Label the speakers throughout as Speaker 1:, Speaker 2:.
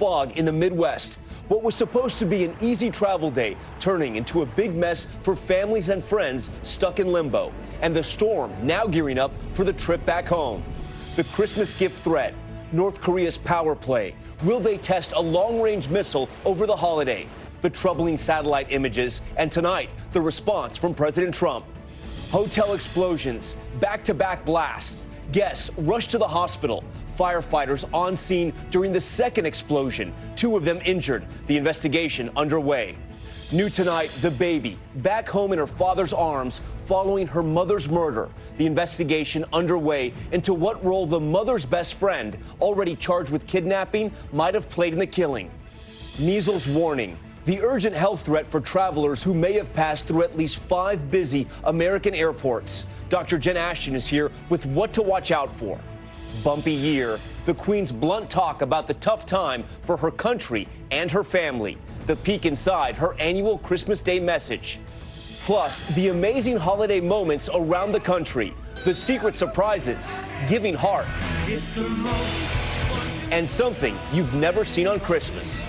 Speaker 1: fog in the Midwest. What was supposed to be an easy travel day turning into a big mess for families and friends stuck in limbo. And the storm now gearing up for the trip back home. The Christmas gift threat, North Korea's power play. Will they test a long-range missile over the holiday? The troubling satellite images, and tonight, the response from President Trump. Hotel explosions, back-to-back blasts. Guests rushed to the hospital. Firefighters on scene during the second explosion. 2 of them injured. The investigation underway. New tonight, the baby, back home in her father's arms following her mother's murder. The investigation underway into what role the mother's best friend, already charged with kidnapping, might have played in the killing. Measles warning. The urgent health threat for travelers who may have passed through at least 5 busy American airports. Dr. Jen Ashton is here with what to watch out for. Bumpy year. The Queen's blunt talk about the tough time for her country and her family. The peek inside her annual Christmas Day message. Plus, the amazing holiday moments around the country. The secret surprises, giving hearts. And something you've never seen on Christmas.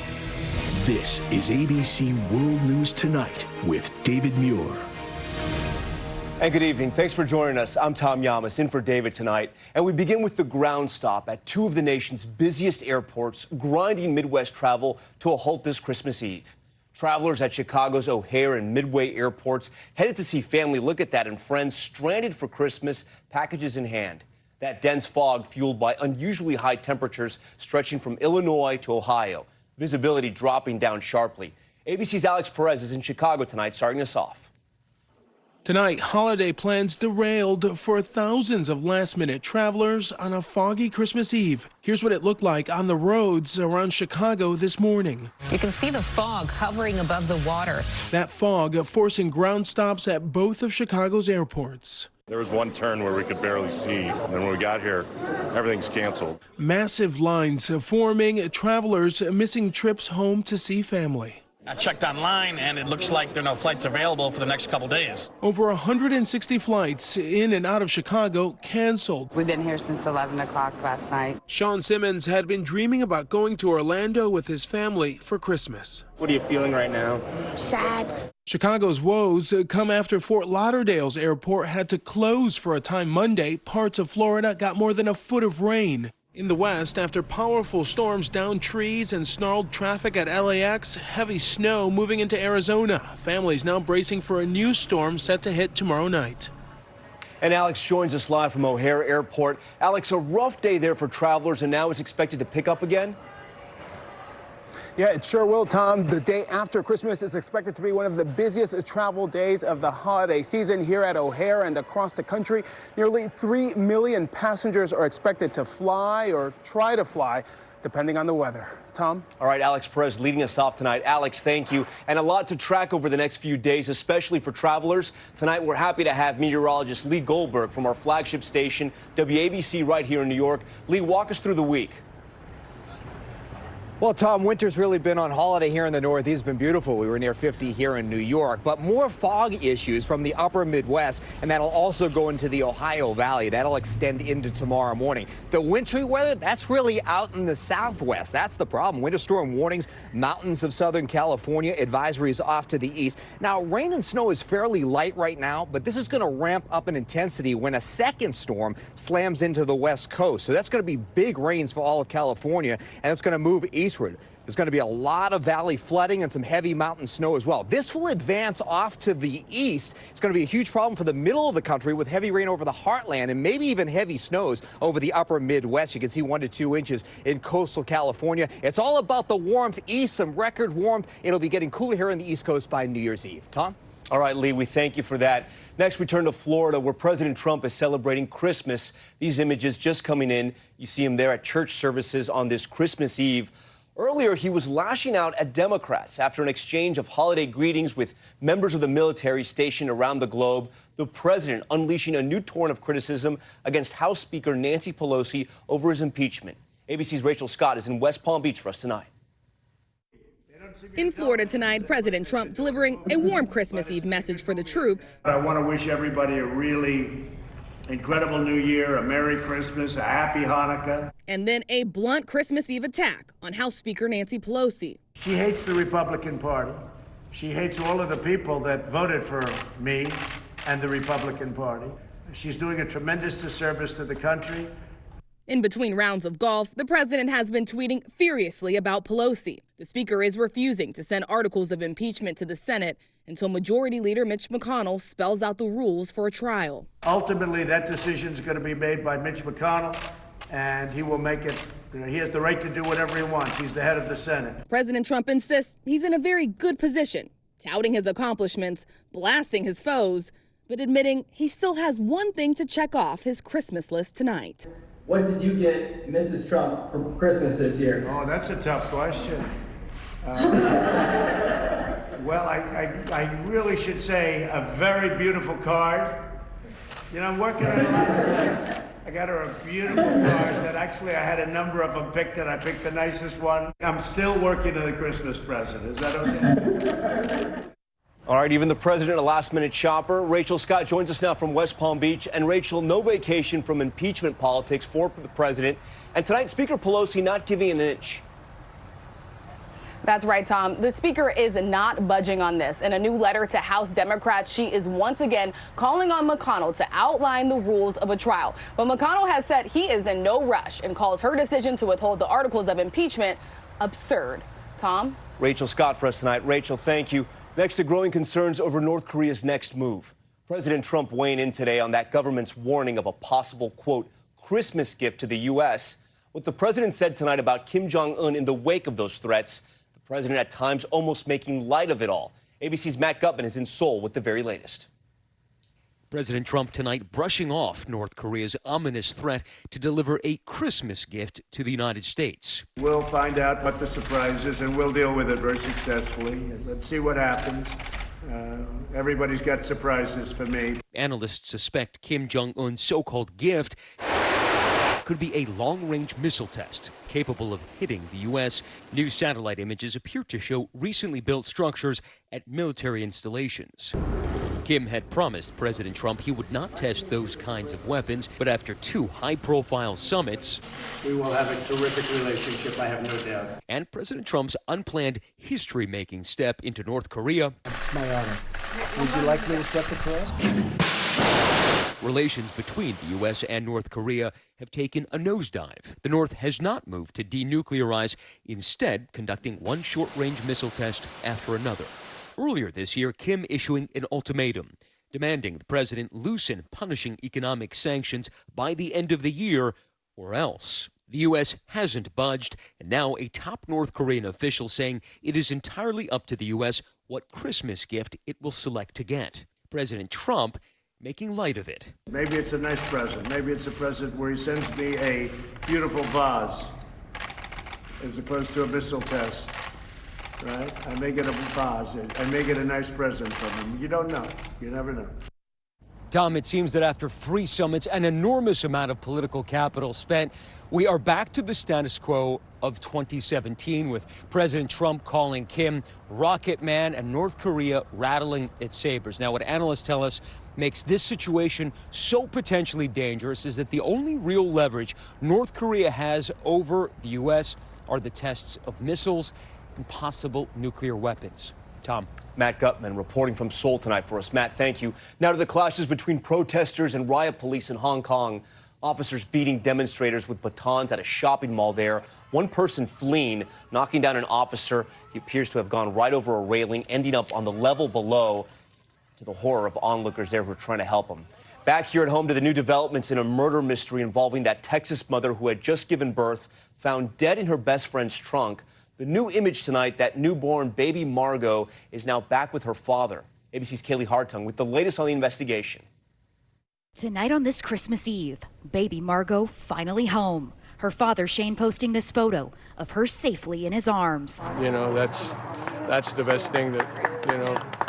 Speaker 2: This is ABC World News Tonight with David Muir.
Speaker 1: And good evening. Thanks for joining us. I'm Tom Yamas, in for David tonight. And we begin with the ground stop at 2 of the nation's busiest airports, grinding Midwest travel to a halt this Christmas Eve. Travelers at Chicago's O'Hare and Midway airports headed to see family, look at that, and friends stranded for Christmas, packages in hand. That dense fog fueled by unusually high temperatures stretching from Illinois to Ohio. Visibility dropping down sharply. ABC's Alex Perez is in Chicago tonight, starting us off.
Speaker 3: Tonight, holiday plans derailed for thousands of last-minute travelers on a foggy Christmas Eve. Here's what it looked like on the roads around Chicago this morning.
Speaker 4: You can see the fog hovering above the water.
Speaker 3: That fog forcing ground stops at both of Chicago's airports.
Speaker 5: There was one turn where we could barely see, and then when we got here, everything's canceled.
Speaker 3: Massive lines forming, travelers missing trips home to see family.
Speaker 6: I checked online, and it looks like there are no flights available for the next couple days.
Speaker 3: Over 160 flights in and out of Chicago canceled.
Speaker 7: We've been here since 11 o'clock last night.
Speaker 3: Sean Simmons had been dreaming about going to Orlando with his family for Christmas.
Speaker 8: What are you feeling right now?
Speaker 9: Sad.
Speaker 3: Chicago's woes come after Fort Lauderdale's airport had to close for a time Monday. Parts of Florida got more than a foot of rain. In the west, after powerful storms downed trees and snarled traffic at LAX, heavy snow moving into Arizona. Families now bracing for a new storm set to hit tomorrow night.
Speaker 1: And Alex joins us live from O'Hare Airport. Alex, a rough day there for travelers, and now it's expected to pick up again?
Speaker 10: Yeah, it sure will, Tom. The day after Christmas is expected to be one of the busiest travel days of the holiday season here at O'Hare and across the country. Nearly 3 million passengers are expected to fly or try to fly, depending on the weather. Tom?
Speaker 1: All right, Alex Perez leading us off tonight. Alex, thank you. And a lot to track over the next few days, especially for travelers. Tonight, we're happy to have meteorologist Lee Goldberg from our flagship station, WABC, right here in New York. Lee, walk us through the week.
Speaker 11: Well, Tom, winter's really been on holiday here in the Northeast. It's been beautiful. We were near 50 here in New York, but more fog issues from the upper Midwest, and that'll also go into the Ohio Valley. That'll extend into tomorrow morning. The wintry weather, that's really out in the Southwest. That's the problem. Winter storm warnings, mountains of Southern California, advisories off to the east. Now, rain and snow is fairly light right now, but this is going to ramp up in intensity when a second storm slams into the West Coast. So that's going to be big rains for all of California, and it's going to move eastward. There's going to be a lot of valley flooding and some heavy mountain snow as well. This will advance off to the east. It's going to be a huge problem for the middle of the country with heavy rain over the heartland and maybe even heavy snows over the upper Midwest. You can see 1 to 2 inches in coastal California. It's all about the warmth east, some record warmth. It'll be getting cooler here on the East Coast by New Year's Eve. Tom?
Speaker 1: All right, Lee, we thank you for that. Next, we turn to Florida, where President Trump is celebrating Christmas. These images just coming in. You see him there at church services on this Christmas Eve. Earlier, he was lashing out at Democrats after an exchange of holiday greetings with members of the military stationed around the globe. The president unleashing a new torrent of criticism against House Speaker Nancy Pelosi over his impeachment. ABC's Rachel Scott is in West Palm Beach for us tonight.
Speaker 12: In Florida tonight, President Trump delivering a warm Christmas Eve message for the troops.
Speaker 13: I want to wish everybody a really
Speaker 8: incredible New Year, a Merry Christmas, a Happy Hanukkah.
Speaker 12: And then a blunt Christmas Eve attack on House Speaker Nancy Pelosi.
Speaker 8: She hates the Republican Party. She hates all of the people that voted for me and the Republican Party. She's doing a tremendous disservice to the country.
Speaker 12: In between rounds of golf, the president has been tweeting furiously about Pelosi. The speaker is refusing to send articles of impeachment to the Senate until Majority Leader Mitch McConnell spells out the rules for a trial.
Speaker 8: Ultimately, that decision is going to be made by Mitch McConnell, and he will make it. He has the right to do whatever he wants. He's the head of the Senate.
Speaker 12: President Trump insists he's in a very good position, touting his accomplishments, blasting his foes, but admitting he still has one thing to check off his Christmas list tonight.
Speaker 9: What did you get Mrs. Trump for Christmas this year?
Speaker 8: Oh, that's a tough question. Well, I really should say a very beautiful card. You know, I'm working on a lot of things. I got her a beautiful card that actually I had a number of them picked and I picked the nicest one. I'm still working on the Christmas present. Is that okay?
Speaker 1: All right, even the president, a last-minute shopper. Rachel Scott joins us now from West Palm Beach. And Rachel, no vacation from impeachment politics for the president. And tonight, Speaker Pelosi not giving an inch.
Speaker 13: That's right, Tom. The speaker is not budging on this. In a new letter to House Democrats, she is once again calling on McConnell to outline the rules of a trial. But McConnell has said he is in no rush and calls her decision to withhold the articles of impeachment absurd. Tom?
Speaker 1: Rachel Scott for us tonight. Rachel, thank you. Next to growing concerns over North Korea's next move. President Trump weighing in today on that government's warning of a possible, quote, Christmas gift to the U.S. What the president said tonight about Kim Jong-un in the wake of those threats, the president at times almost making light of it all. ABC's Matt Gutman is in Seoul with the very latest.
Speaker 14: President Trump tonight brushing off North Korea's ominous threat to deliver a Christmas gift to the United States.
Speaker 8: We'll find out what the surprise is, and we'll deal with it very successfully. And let's see what happens. Everybody's got surprises for me.
Speaker 14: Analysts suspect Kim Jong-un's so-called gift could be a long-range missile test capable of hitting the U.S. New satellite images appear to show recently built structures at military installations. Kim had promised President Trump he would not test those kinds of weapons, but after two high-profile summits,
Speaker 8: we will have a terrific relationship, I have no doubt.
Speaker 14: And President Trump's unplanned history-making step into North Korea.
Speaker 15: It's my honor. Would you like me to step across?
Speaker 14: Relations between the U.S. and North Korea have taken a nosedive. The North has not moved to denuclearize, instead conducting one short-range missile test after another. Earlier this year, Kim issuing an ultimatum, demanding the president loosen punishing economic sanctions by the end of the year, or else. The U.S. hasn't budged, and now a top North Korean official saying it is entirely up to the U.S. what Christmas gift it will select to get. President Trump making light of it.
Speaker 8: Maybe it's a nice present. Maybe it's a present where he sends me a beautiful vase as opposed to a missile test, right? I may get a vase. I may get a nice present from him. You don't know. You never know.
Speaker 14: Tom, it seems that after 3 summits, an enormous amount of political capital spent, we are back to the status quo of 2017, with President Trump calling Kim Rocket Man and North Korea rattling its sabers. Now, what analysts tell us makes this situation so potentially dangerous is that the only real leverage North Korea has over the U.S. are the tests of missiles and possible nuclear weapons. Tom.
Speaker 1: Matt Gutman reporting from Seoul tonight for us. Matt, thank you. Now to the clashes between protesters and riot police in Hong Kong. Officers beating demonstrators with batons at a shopping mall there. One person fleeing, knocking down an officer. He appears to have gone right over a railing, ending up on the level below, to the horror of onlookers there who are trying to help him. Back here at home to the new developments in a murder mystery involving that Texas mother who had just given birth, found dead in her best friend's trunk. The new image tonight, that newborn baby Margot is now back with her father. ABC's Kaylee Hartung with the latest on the investigation.
Speaker 16: Tonight on this Christmas Eve, baby Margot finally home. Her father Shane posting this photo of her safely in his arms.
Speaker 17: You know, that's the best thing that,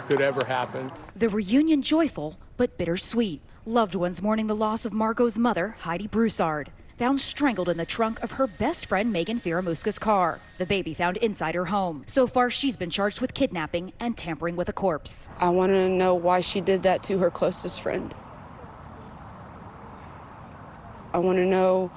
Speaker 17: could ever happen.
Speaker 16: The reunion joyful but bittersweet. Loved ones mourning the loss of Margot's mother, Heidi Broussard, found strangled in the trunk of her best friend Megan Firamuska's car. The baby found inside her home. So far, she's been charged with kidnapping and tampering with a corpse.
Speaker 18: I want to know why she did that to her closest friend. I want to know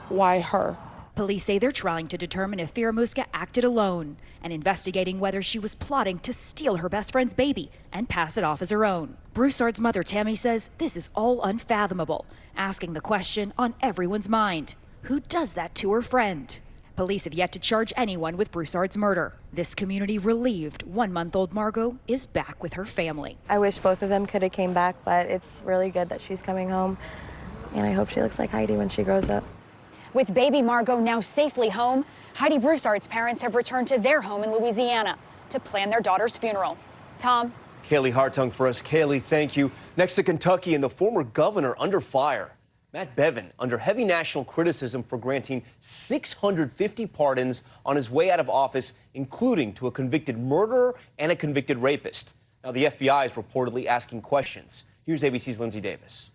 Speaker 18: why her.
Speaker 16: Police say they're trying to determine if Fieramusca acted alone and investigating whether she was plotting to steal her best friend's baby and pass it off as her own. Broussard's mother, Tammy, says this is all unfathomable, asking the question on everyone's mind. Who does that to her friend? Police have yet to charge anyone with Broussard's murder. This community relieved 1-month-old Margot is back with her family.
Speaker 19: I wish both of them could have came back, but it's really good that she's coming home, and I hope she looks like Heidi when she grows up.
Speaker 20: With baby Margot now safely home, Heidi Broussard's parents have returned to their home in Louisiana to plan their daughter's funeral. Tom?
Speaker 1: Kaylee Hartung for us. Kaylee, thank you. Next to Kentucky and the former governor under fire. Matt Bevin under heavy national criticism for granting 650 pardons on his way out of office, including to a convicted murderer and a convicted rapist. Now, the FBI is reportedly asking questions. Here's ABC's Lindsay Davis.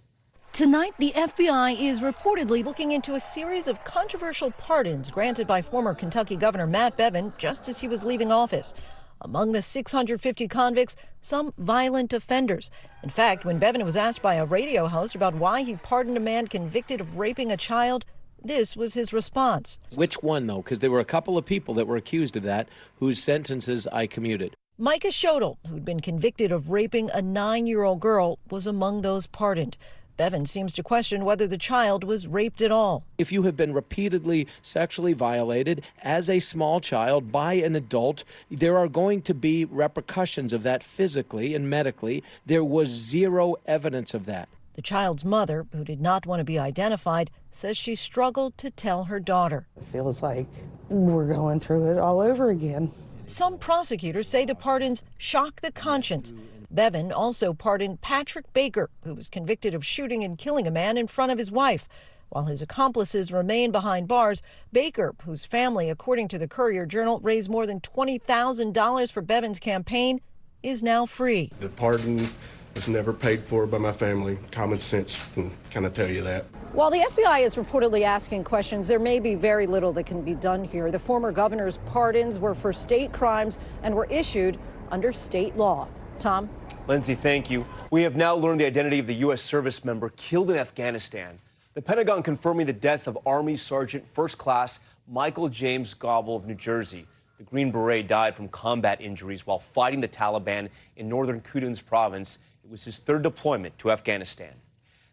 Speaker 21: Tonight, the FBI is reportedly looking into a series of controversial pardons granted by former Kentucky Governor Matt Bevin just as he was leaving office. Among the 650 convicts, some violent offenders. In fact, when Bevin was asked by a radio host about why he pardoned a man convicted of raping a child, this was his response.
Speaker 22: Which one, though? Because there were a couple of people that were accused of that whose sentences I commuted.
Speaker 21: Micah Shodel, who'd been convicted of raping a 9-year-old girl, was among those pardoned. Bevin seems to question whether the child was raped at all.
Speaker 22: If you have been repeatedly sexually violated as a small child by an adult, there are going to be repercussions of that physically and medically. There was zero evidence of that.
Speaker 21: The child's mother, who did not want to be identified, says she struggled to tell her daughter.
Speaker 23: It feels like we're going through it all over again.
Speaker 21: Some prosecutors say the pardons shock the conscience. Bevin also pardoned Patrick Baker, who was convicted of shooting and killing a man in front of his wife. While his accomplices remain behind bars, Baker, whose family, according to the Courier-Journal, raised more than $20,000 for Bevin's campaign, is now free.
Speaker 24: The pardon was never paid for by my family. Common sense can kind of tell you that.
Speaker 21: While the FBI is reportedly asking questions, there may be very little that can be done here. The former governor's pardons were for state crimes and were issued under state law. Tom?
Speaker 1: Lindsay, thank you. We have now learned the identity of the U.S. service member killed in Afghanistan. The Pentagon confirming the death of Army Sergeant First Class Michael James Gobble of New Jersey. The Green Beret died from combat injuries while fighting the Taliban in northern Kunduz province. It was his third deployment to Afghanistan.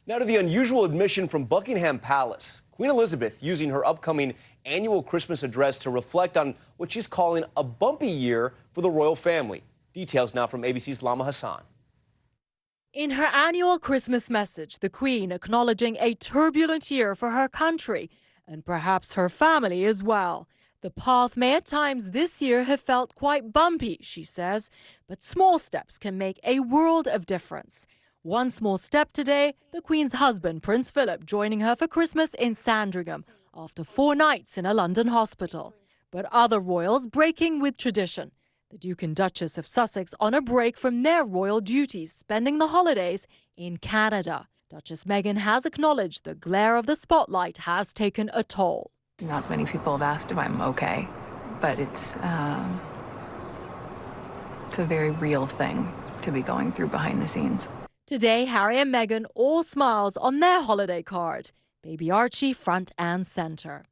Speaker 1: Now to the unusual admission from Buckingham Palace. Queen Elizabeth using her upcoming annual Christmas address to reflect on what she's calling a bumpy year for the royal family. Details now from ABC's Lama Hassan.
Speaker 25: In her annual Christmas message, the Queen acknowledging a turbulent year for her country and perhaps her family as well. The path may at times this year have felt quite bumpy, she says, but small steps can make a world of difference. One small step today, the Queen's husband, Prince Philip, joining her for Christmas in Sandringham after 4 nights in a London hospital. But other royals breaking with tradition. The Duke and Duchess of Sussex on a break from their royal duties, spending the holidays in Canada. Duchess Meghan has acknowledged the glare of the spotlight has taken a toll.
Speaker 26: Not many people have asked if I'm okay, but it's a very real thing to be going through behind the scenes.
Speaker 25: Today, Harry and Meghan all smiles on their holiday card. Baby Archie front and center.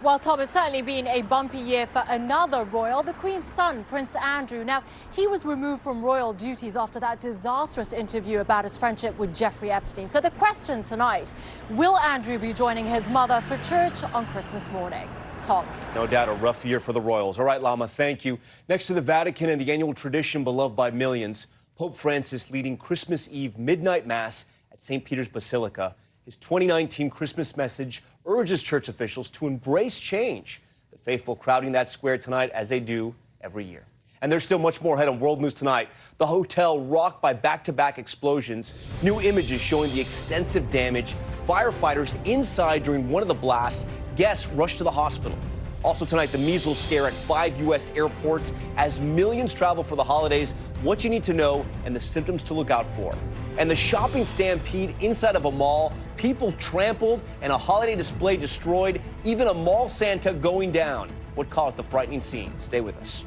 Speaker 25: Well, Tom, it's certainly been a bumpy year for another royal, the Queen's son, Prince Andrew. Now, he was removed from royal duties after that disastrous interview about his friendship with Jeffrey Epstein. So the question tonight, will Andrew be joining his mother for church on Christmas morning? Tom.
Speaker 1: No doubt a rough year for the royals. All right, Lama, thank you. Next to the Vatican and the annual tradition beloved by millions, Pope Francis leading Christmas Eve midnight mass at St. Peter's Basilica. His 2019 Christmas message urges church officials to embrace change. The faithful crowding that square tonight as they do every year. And there's still much more ahead on World News Tonight. The hotel rocked by back-to-back explosions. New images showing the extensive damage. Firefighters inside during one of the blasts. Guests rushed to the hospital. Also tonight, the measles scare at 5 U.S. airports as millions travel for the holidays, what you need to know, and the symptoms to look out for. And the shopping stampede inside of a mall, people trampled and a holiday display destroyed, even a mall Santa going down. What caused the frightening scene? Stay with us.